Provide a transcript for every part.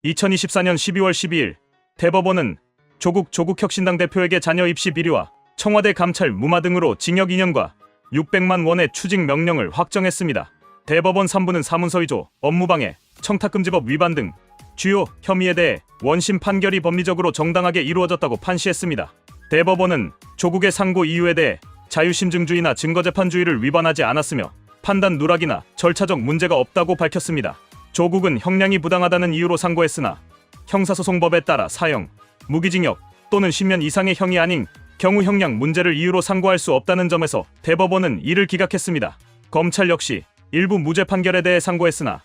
2024년 12월 12일 대법원은 조국 혁신당 대표에게 자녀 입시 비리와 청와대 감찰 무마 등으로 징역 2년과 600만 원의 추징 명령을 확정했습니다. 대법원 3부는 사문서위조, 업무방해, 청탁금지법 위반 등 주요 혐의에 대해 원심 판결이 법리적으로 정당하게 이루어졌다고 판시했습니다. 대법원은 조국의 상고 이유에 대해 자유심증주의나 증거재판주의를 위반하지 않았으며 판단 누락이나 절차적 문제가 없다고 밝혔습니다. 조국은 형량이 부당하다는 이유로 상고했으나 형사소송법에 따라 사형, 무기징역 또는 10년 이상의 형이 아닌 경우 형량 문제를 이유로 상고할 수 없다는 점에서 대법원은 이를 기각했습니다. 검찰 역시 일부 무죄 판결에 대해 상고했으나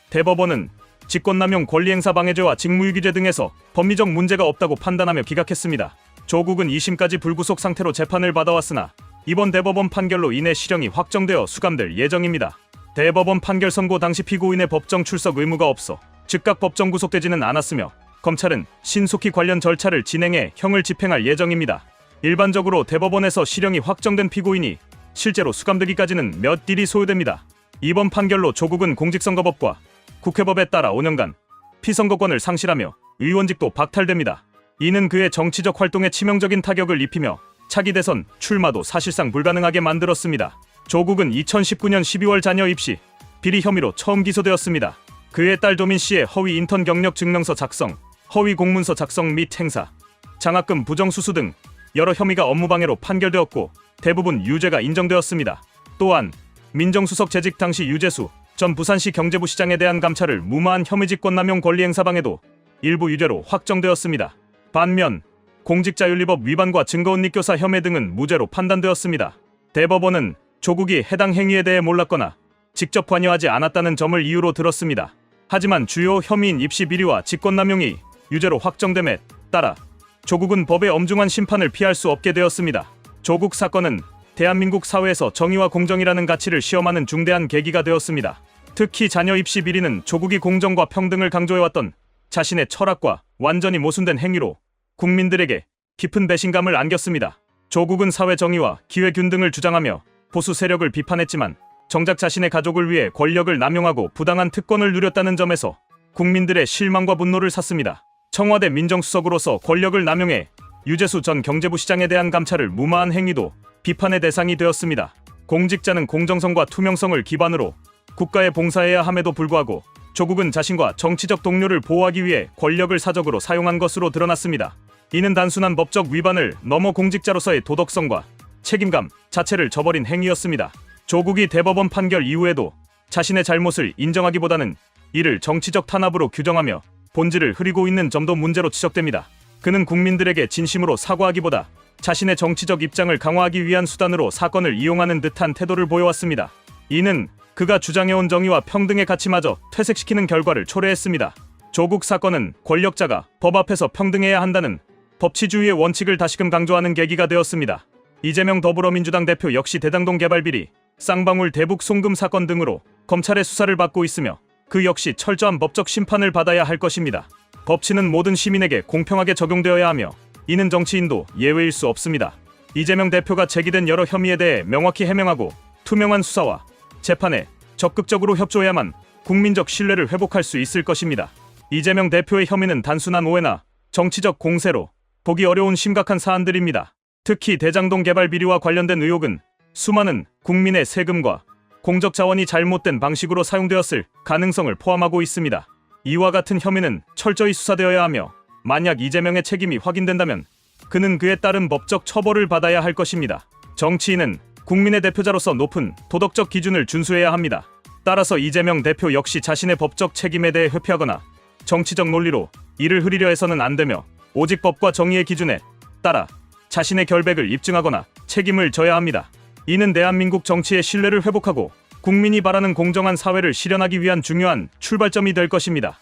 대법원은 직권남용 권리행사 방해죄와 직무유기죄 등에서 법리적 문제가 없다고 판단하며 기각했습니다. 조국은 2심까지 불구속 상태로 재판을 받아왔으나 이번 대법원 판결로 인해 실형이 확정되어 수감될 예정입니다. 대법원 판결 선고 당시 피고인의 법정 출석 의무가 없어 즉각 법정 구속되지는 않았으며 검찰은 신속히 관련 절차를 진행해 형을 집행할 예정입니다. 일반적으로 대법원에서 실형이 확정된 피고인이 실제로 수감되기까지는 몇 일이 소요됩니다. 이번 판결로 조국은 공직선거법과 국회법에 따라 5년간 피선거권을 상실하며 의원직도 박탈됩니다. 이는 그의 정치적 활동에 치명적인 타격을 입히며 차기 대선 출마도 사실상 불가능하게 만들었습니다. 조국은 2019년 12월 자녀 입시 비리 혐의로 처음 기소되었습니다. 그의 딸 도민 씨의 허위 인턴 경력 증명서 작성, 허위 공문서 작성 및 행사, 장학금 부정 수수 등 여러 혐의가 업무방해로 판결되었고 대부분 유죄가 인정되었습니다. 또한 민정수석 재직 당시 유재수 전 부산시 경제부 시장에 대한 감찰을 무마한 혐의 직권남용 권리행사방해도 일부 유죄로 확정되었습니다. 반면 공직자윤리법 위반과 증거은닉교사 혐의 등은 무죄로 판단되었습니다. 대법원은 조국이 해당 행위에 대해 몰랐거나 직접 관여하지 않았다는 점을 이유로 들었습니다. 하지만 주요 혐의인 입시 비리와 직권남용이 유죄로 확정됨에 따라 조국은 법의 엄중한 심판을 피할 수 없게 되었습니다. 조국 사건은 대한민국 사회에서 정의와 공정이라는 가치를 시험하는 중대한 계기가 되었습니다. 특히 자녀 입시 비리는 조국이 공정과 평등을 강조해왔던 자신의 철학과 완전히 모순된 행위로 국민들에게 깊은 배신감을 안겼습니다. 조국은 사회 정의와 기회균 등을 주장하며 보수 세력을 비판했지만 정작 자신의 가족을 위해 권력을 남용하고 부당한 특권을 누렸다는 점에서 국민들의 실망과 분노를 샀습니다. 청와대 민정수석으로서 권력을 남용해 유재수 전 경제부 시장에 대한 감찰을 무마한 행위도 비판의 대상이 되었습니다. 공직자는 공정성과 투명성을 기반으로 국가에 봉사해야 함에도 불구하고 조국은 자신과 정치적 동료를 보호하기 위해 권력을 사적으로 사용한 것으로 드러났습니다. 이는 단순한 법적 위반을 넘어 공직자로서의 도덕성과 책임감 자체를 저버린 행위였습니다. 조국이 대법원 판결 이후에도 자신의 잘못을 인정하기보다는 이를 정치적 탄압으로 규정하며 본질을 흐리고 있는 점도 문제로 지적됩니다. 그는 국민들에게 진심으로 사과하기보다 자신의 정치적 입장을 강화하기 위한 수단으로 사건을 이용하는 듯한 태도를 보여왔습니다. 이는 그가 주장해온 정의와 평등의 가치마저 퇴색시키는 결과를 초래했습니다. 조국 사건은 권력자가 법 앞에서 평등해야 한다는 법치주의의 원칙을 다시금 강조하는 계기가 되었습니다. 이재명 더불어민주당 대표 역시 대장동 개발 비리, 쌍방울 대북 송금 사건 등으로 검찰의 수사를 받고 있으며 그 역시 철저한 법적 심판을 받아야 할 것입니다. 법치는 모든 시민에게 공평하게 적용되어야 하며 이는 정치인도 예외일 수 없습니다. 이재명 대표가 제기된 여러 혐의에 대해 명확히 해명하고 투명한 수사와 재판에 적극적으로 협조해야만 국민적 신뢰를 회복할 수 있을 것입니다. 이재명 대표의 혐의는 단순한 오해나 정치적 공세로 보기 어려운 심각한 사안들입니다. 특히 대장동 개발 비리와 관련된 의혹은 수많은 국민의 세금과 공적 자원이 잘못된 방식으로 사용되었을 가능성을 포함하고 있습니다. 이와 같은 혐의는 철저히 수사되어야 하며 만약 이재명의 책임이 확인된다면 그는 그에 따른 법적 처벌을 받아야 할 것입니다. 정치인은 국민의 대표자로서 높은 도덕적 기준을 준수해야 합니다. 따라서 이재명 대표 역시 자신의 법적 책임에 대해 회피하거나 정치적 논리로 이를 흐리려 해서는 안 되며 오직 법과 정의의 기준에 따라 자신의 결백을 입증하거나 책임을 져야 합니다. 이는 대한민국 정치의 신뢰를 회복하고 국민이 바라는 공정한 사회를 실현하기 위한 중요한 출발점이 될 것입니다.